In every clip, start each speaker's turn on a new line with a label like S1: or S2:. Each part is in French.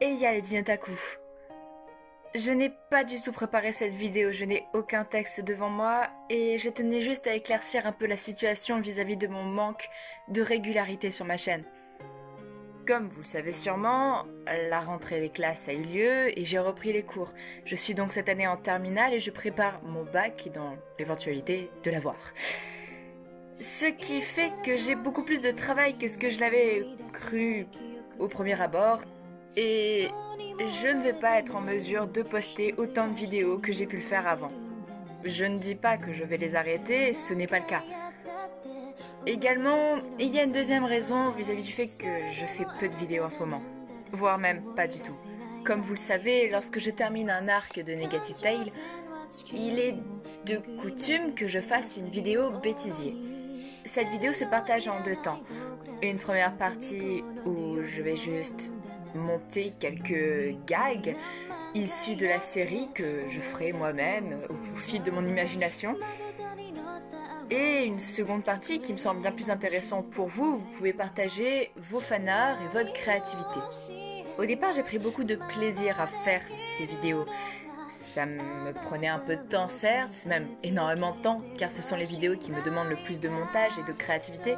S1: Et il y a les Dinotaku. Je n'ai pas du tout préparé cette vidéo, je n'ai aucun texte devant moi et je tenais juste à éclaircir un peu la situation vis-à-vis de mon manque de régularité sur ma chaîne. Comme vous le savez sûrement, la rentrée des classes a eu lieu et j'ai repris les cours. Je suis donc cette année en terminale et je prépare mon bac dans l'éventualité de l'avoir. Ce qui fait que j'ai beaucoup plus de travail que ce que je l'avais cru au premier abord et je ne vais pas être en mesure de poster autant de vidéos que j'ai pu le faire avant. Je ne dis pas que je vais les arrêter, ce n'est pas le cas. Également, il y a une deuxième raison vis-à-vis du fait que je fais peu de vidéos en ce moment. Voire même pas du tout. Comme vous le savez, lorsque je termine un arc de Negative Tale, il est de coutume que je fasse une vidéo bêtisier. Cette vidéo se partage en deux temps. Une première partie où je vais juste monter quelques gags issus de la série que je ferai moi-même au fil de mon imagination. Et une seconde partie qui me semble bien plus intéressante pour vous, vous pouvez partager vos fanarts et votre créativité. Au départ, j'ai pris beaucoup de plaisir à faire ces vidéos. Ça me prenait un peu de temps, certes, même énormément de temps, car ce sont les vidéos qui me demandent le plus de montage et de créativité.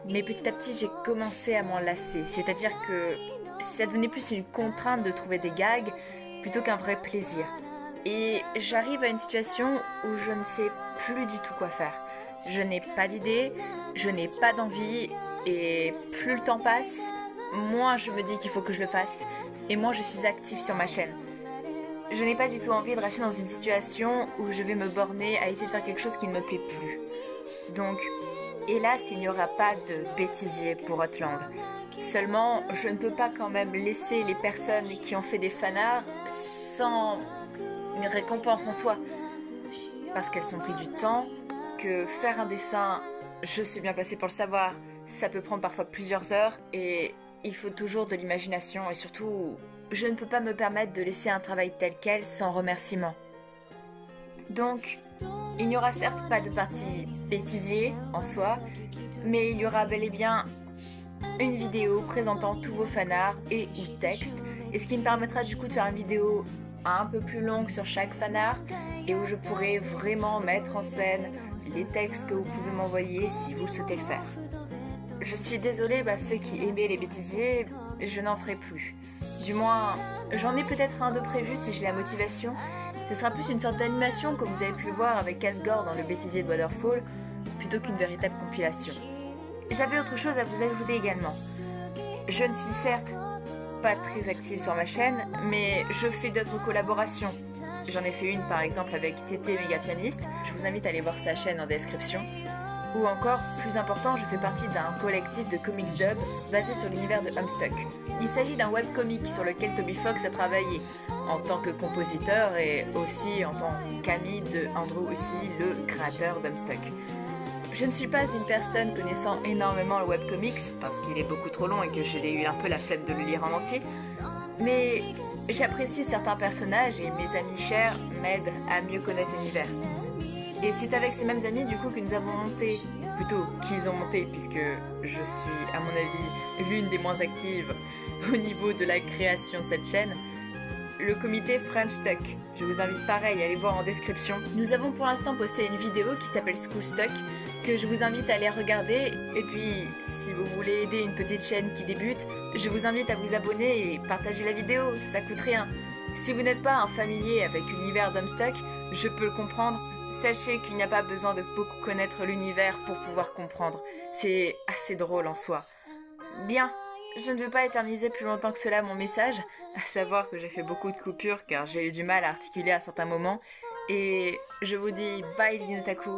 S1: Mais petit à petit, j'ai commencé à m'en lasser, c'est-à-dire que ça devenait plus une contrainte de trouver des gags plutôt qu'un vrai plaisir. Et j'arrive à une situation où je ne sais plus du tout quoi faire. Je n'ai pas d'idée, je n'ai pas d'envie, et plus le temps passe, moins je me dis qu'il faut que je le fasse, et moins je suis active sur ma chaîne. Je n'ai pas du tout envie de rester dans une situation où je vais me borner à essayer de faire quelque chose qui ne me plaît plus. Donc, hélas, il n'y aura pas de bêtisier pour Hotland. Seulement, je ne peux pas quand même laisser les personnes qui ont fait des fanarts sans une récompense en soi. Parce qu'elles ont pris du temps, que faire un dessin, je suis bien placée pour le savoir, ça peut prendre parfois plusieurs heures et il faut toujours de l'imagination et surtout, je ne peux pas me permettre de laisser un travail tel quel sans remerciement. Donc, il n'y aura certes pas de partie bêtisier en soi, mais il y aura bel et bien une vidéo présentant tous vos fanarts et ou textes, et ce qui me permettra du coup de faire une vidéo un peu plus longue sur chaque fanart, et où je pourrai vraiment mettre en scène les textes que vous pouvez m'envoyer si vous souhaitez le faire. Je suis désolée, ceux qui aimaient les bêtisiers, je n'en ferai plus. Du moins, j'en ai peut-être un de prévu si j'ai la motivation. Ce sera plus une sorte d'animation comme vous avez pu le voir avec Asgore dans le bêtisier de Waterfall, plutôt qu'une véritable compilation. J'avais autre chose à vous ajouter également. Je ne suis certes pas très active sur ma chaîne, mais je fais d'autres collaborations. J'en ai fait une par exemple avec Tété Méga Pianiste, je vous invite à aller voir sa chaîne en description. Ou encore, plus important, je fais partie d'un collectif de comics dub basé sur l'univers de Homestuck. Il s'agit d'un webcomic sur lequel Toby Fox a travaillé en tant que compositeur et aussi en tant qu'ami de Andrew aussi, le créateur d'Homestuck. Je ne suis pas une personne connaissant énormément le webcomics parce qu'il est beaucoup trop long et que j'ai eu un peu la flemme de le lire en entier, mais j'apprécie certains personnages et mes amis chers m'aident à mieux connaître l'univers. Et c'est avec ces mêmes amis du coup que nous avons monté, plutôt qu'ils ont monté puisque je suis à mon avis l'une des moins actives au niveau de la création de cette chaîne, le comité French Stuck. Je vous invite pareil à aller voir en description. Nous avons pour l'instant posté une vidéo qui s'appelle School Stuck que je vous invite à aller regarder, et puis si vous voulez aider une petite chaîne qui débute, je vous invite à vous abonner et partager la vidéo, ça coûte rien. Si vous n'êtes pas un familier avec l'univers d'Homestuck, je peux le comprendre. Sachez qu'il n'y a pas besoin de beaucoup connaître l'univers pour pouvoir comprendre. C'est assez drôle en soi. Bien, je ne veux pas éterniser plus longtemps que cela mon message, à savoir que j'ai fait beaucoup de coupures car j'ai eu du mal à articuler à certains moments. Et je vous dis bye Dinotaku,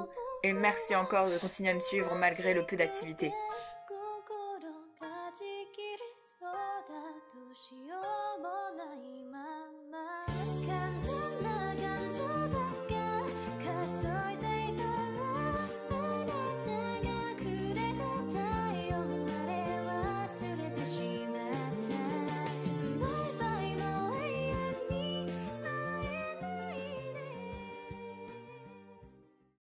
S1: et merci encore de continuer à me suivre malgré le peu d'activité.